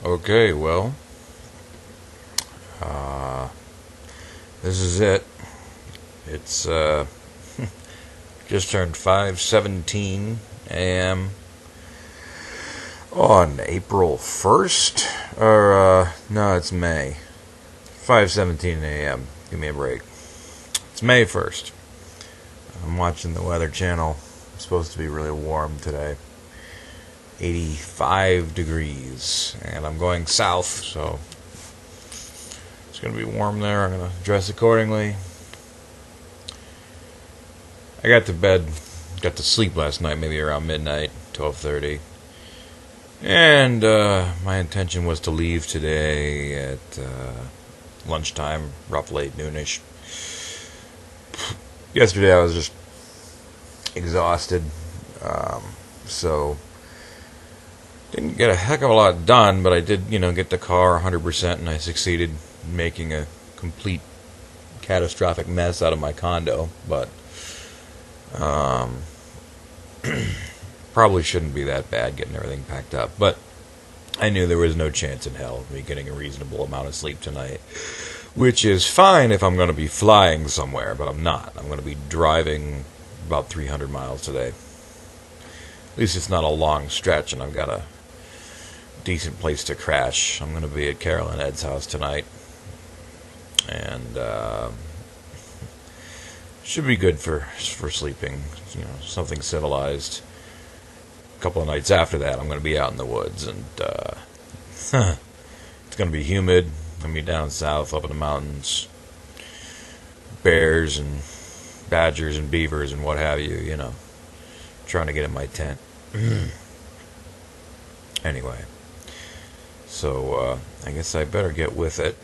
Okay, well, uh, this is it. It's just turned 5:17 a.m. on April 1st, or no, it's May. 5:17 a.m. Give me a break. It's May 1st. I'm watching the Weather Channel. It's supposed to be really warm today. 85 degrees, and I'm going south, so it's going to be warm there. I'm going to dress accordingly. I got to sleep last night, maybe around midnight, 12:30. And my intention was to leave today at lunchtime, roughly noonish. Yesterday I was just exhausted, so didn't get a heck of a lot done, but I did, get the car 100%, and I succeeded in making a complete catastrophic mess out of my condo, but probably shouldn't be that bad getting everything packed up, but I knew there was no chance in hell of me getting a reasonable amount of sleep tonight, which is fine if I'm going to be flying somewhere, but I'm not. I'm going to be driving about 300 miles today. At least it's not a long stretch, and I've got a decent place to crash. I'm going to be at Carol and Ed's house tonight, and should be good for sleeping. Something civilized. A couple of nights after that, I'm going to be out in the woods, and it's going to be humid. I'm going to be down south, up in the mountains. Bears and badgers and beavers and what have you, trying to get in my tent. Anyway, so I guess I better get with it.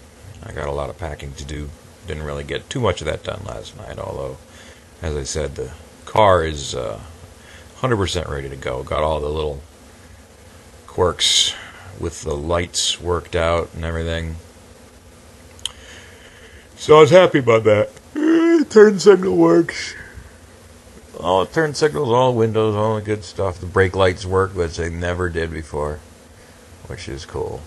I got a lot of packing to do. Didn't really get too much of that done last night, although, as I said, the car is 100% ready to go. Got all the little quirks with the lights worked out and everything. So I was happy about that. Turn signal works. All the turn signals, all the windows, all the good stuff. The brake lights work, which they never did before, which is cool.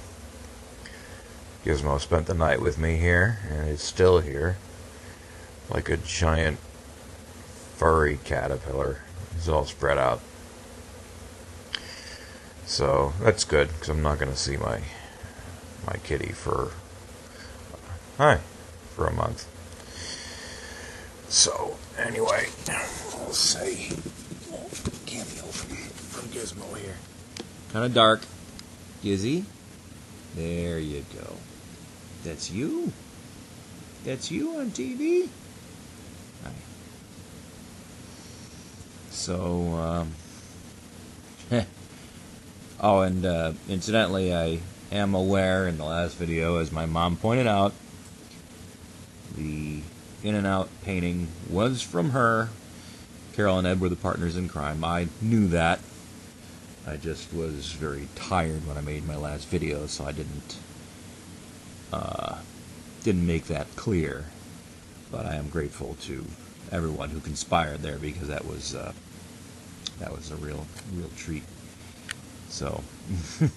Gizmo spent the night with me here, and is still here, like a giant furry caterpillar. He's all spread out. So that's good, because I'm not going to see my kitty for a month. So anyway, we'll see. Cameo from Gizmo here. Kind of dark. Gizzy? There you go. That's you? That's you on TV? Hi. So, oh, and incidentally, I am aware in the last video, as my mom pointed out, the In-N-Out painting was from her. Carol and Ed were the partners in crime. I knew that. I just was very tired when I made my last video, so I didn't make that clear. But I am grateful to everyone who conspired there, because that was a real treat. So, you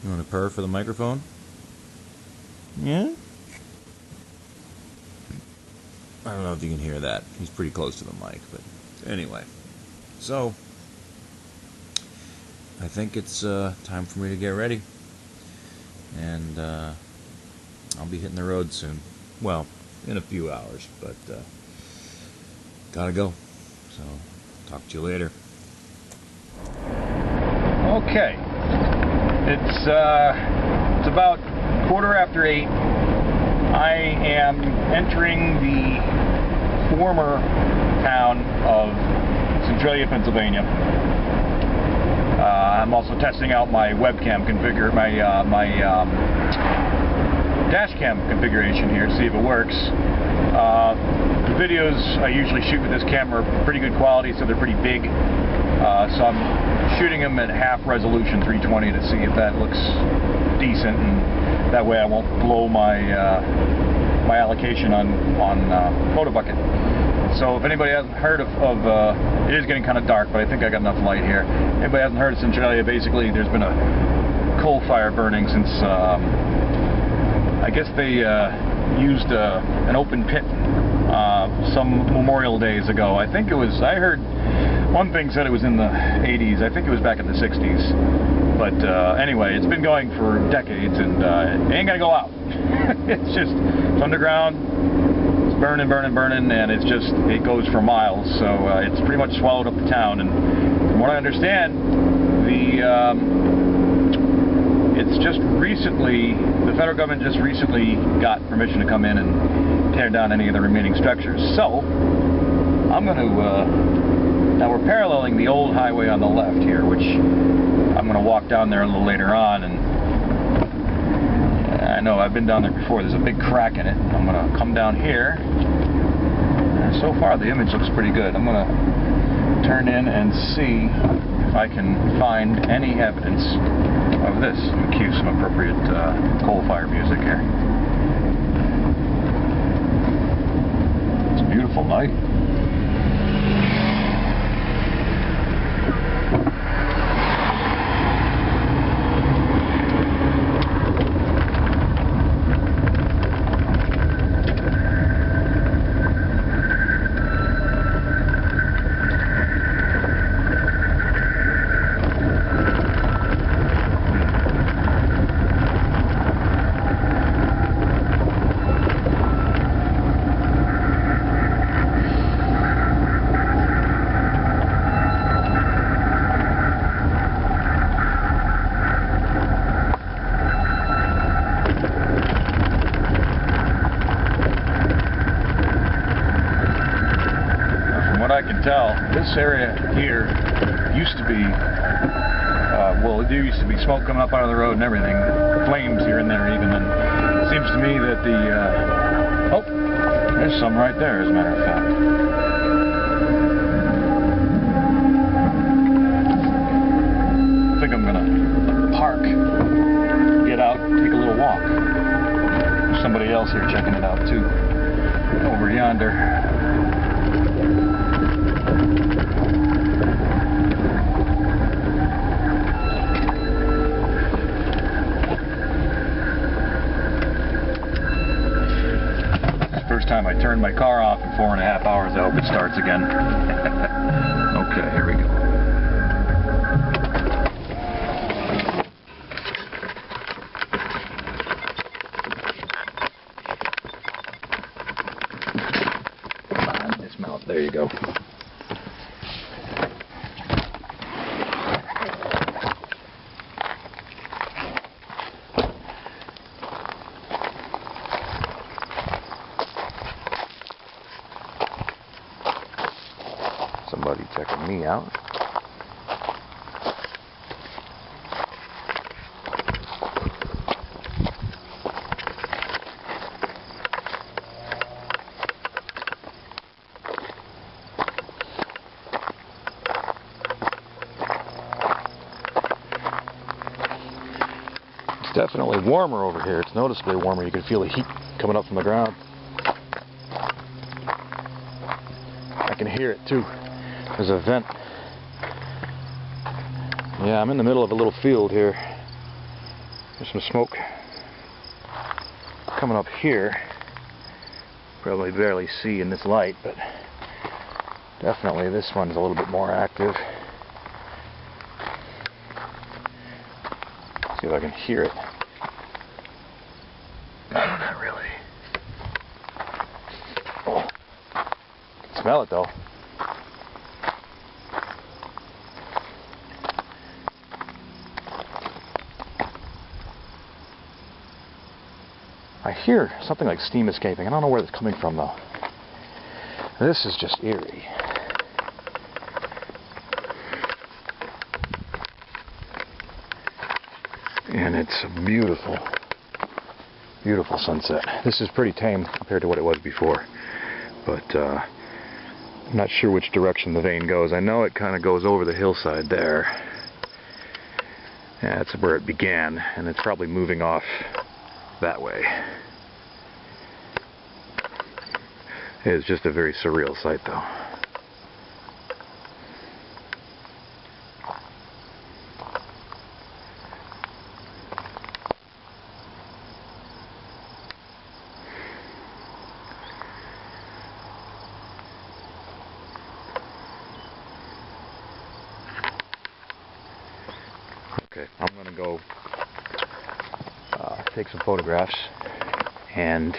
want to purr for the microphone? Yeah? I don't know if you can hear that. He's pretty close to the mic, but anyway. So, I think it's time for me to get ready. And I'll be hitting the road soon. Well, in a few hours, but gotta go. So, talk to you later. Okay. It's about 8:15. I am entering the former town of Centralia, Pennsylvania. I'm also testing out my webcam my dash cam configuration here to see if it works. The videos I usually shoot with this camera are pretty good quality, so they're pretty big. So I'm shooting them at half resolution 320 to see if that looks decent, and that way I won't blow my my allocation on PhotoBucket. So if anybody hasn't heard of it is getting kind of dark, but I think I got enough light here. Anybody hasn't heard of Centralia, basically there's been a coal fire burning since, I guess they used an open pit some Memorial Days ago. I think it was, I heard one thing said it was in the 80s, I think it was back in the 60s. But anyway, it's been going for decades and it ain't gonna go out. It's underground. Burning, and it goes for miles, so it's pretty much swallowed up the town. And from what I understand, it's just recently, the federal government just recently got permission to come in and tear down any of the remaining structures. So I'm going to now we're paralleling the old highway on the left here, which I'm going to walk down there a little later on. And I know I've been down there before. There's a big crack in it. I'm going to come down here. And so far the image looks pretty good. I'm going to turn in and see if I can find any evidence of this. I'm going to cue some appropriate coal fire music here. It's a beautiful night. I can tell this area here used to be well, there used to be smoke coming up out of the road and everything, flames here and there even, and it seems to me that the oh, there's some right there, as a matter of fact. I think I'm gonna park, get out, take a little walk. There's somebody else here checking it out too, over yonder. First time I turned my car off in 4.5 hours. I hope it starts again. Okay, here we go. Dismount. There you go. Somebody checking me out. It's definitely warmer over here. It's noticeably warmer. You can feel the heat coming up from the ground. I can hear it too. There's a vent. Yeah, I'm in the middle of a little field here. There's some smoke coming up here. Probably barely see in this light, but definitely this one's a little bit more active. See if I can hear it. No, not really. Oh. I can smell it though. I hear something like steam escaping. I don't know where it's coming from though. This is just eerie. And it's a beautiful, beautiful sunset. This is pretty tame compared to what it was before. But I'm not sure which direction the vein goes. I know it kind of goes over the hillside there. Yeah, that's where it began, and it's probably moving off that way. It's just a very surreal sight, though. Okay, I'm going to go take some photographs and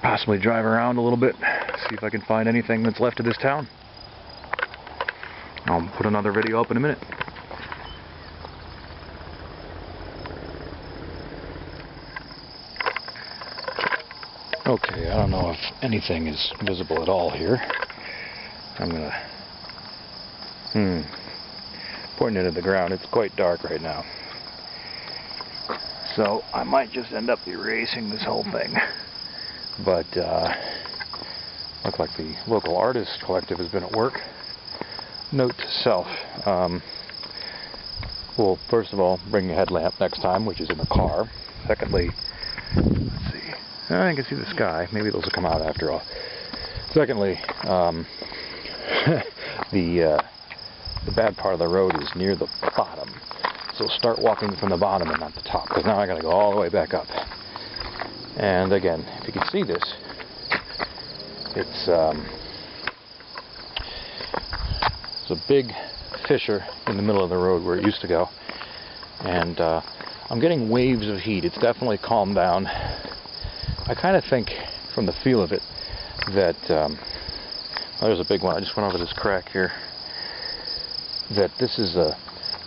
possibly drive around a little bit, see if I can find anything that's left of this town. I'll put another video up in a minute. Okay, I don't know if anything is visible at all here. I'm gonna pointing it at the ground. It's quite dark right now, so I might just end up erasing this whole thing. But looks like the local artist collective has been at work. Note to self: well, first of all, bring a headlamp next time, which is in the car. Secondly, let's see, I can see the sky. Maybe those will come out after all. Secondly, the bad part of the road is near the bottom, so start walking from the bottom and not the top, because now I got to go all the way back up. And again, if you can see this, it's a big fissure in the middle of the road where it used to go, and I'm getting waves of heat. It's definitely calmed down. I kind of think, from the feel of it, that well, there's a big one. I just went over this crack here. That this is a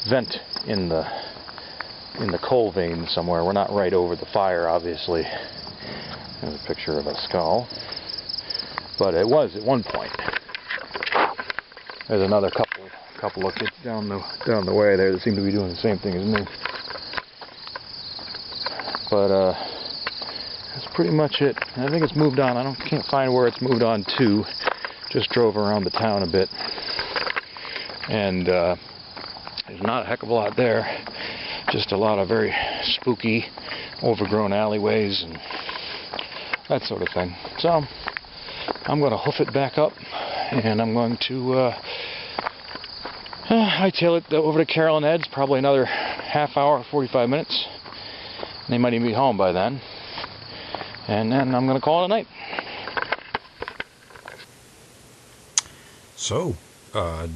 vent in the coal vein somewhere. We're not right over the fire, obviously. There's a picture of a skull, but it was at one point. There's another couple of kids down the way there that seem to be doing the same thing as me. But that's pretty much it. I think it's moved on. Can't find where it's moved on to. Just drove around the town a bit. And there's not a heck of a lot there, just a lot of very spooky, overgrown alleyways and that sort of thing. So I'm going to hoof it back up, and I'm going to hightail it over to Carol and Ed's, probably another half hour, 45 minutes. They might even be home by then. And then I'm going to call it a night. So,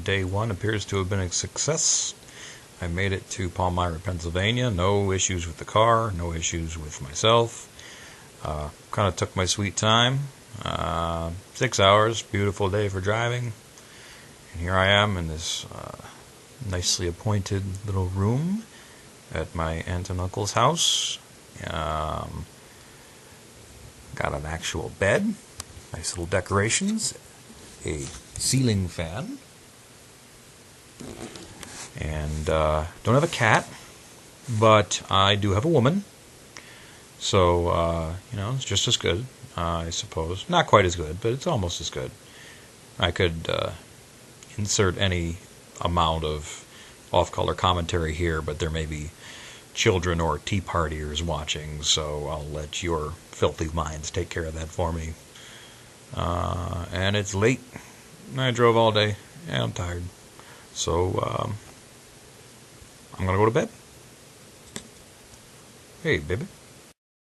day one appears to have been a success. I made it to Palmyra, Pennsylvania. No issues with the car, no issues with myself. Kind of took my sweet time. 6 hours, beautiful day for driving. And here I am in this nicely appointed little room at my aunt and uncle's house. Got an actual bed, nice little decorations, a ceiling fan, and don't have a cat, but I do have a woman, so it's just as good, I suppose. Not quite as good, but it's almost as good. I could insert any amount of off-color commentary here, but there may be children or tea partiers watching, so I'll let your filthy minds take care of that for me. And it's late. I drove all day, and I'm tired. So, I'm gonna go to bed. Hey, baby.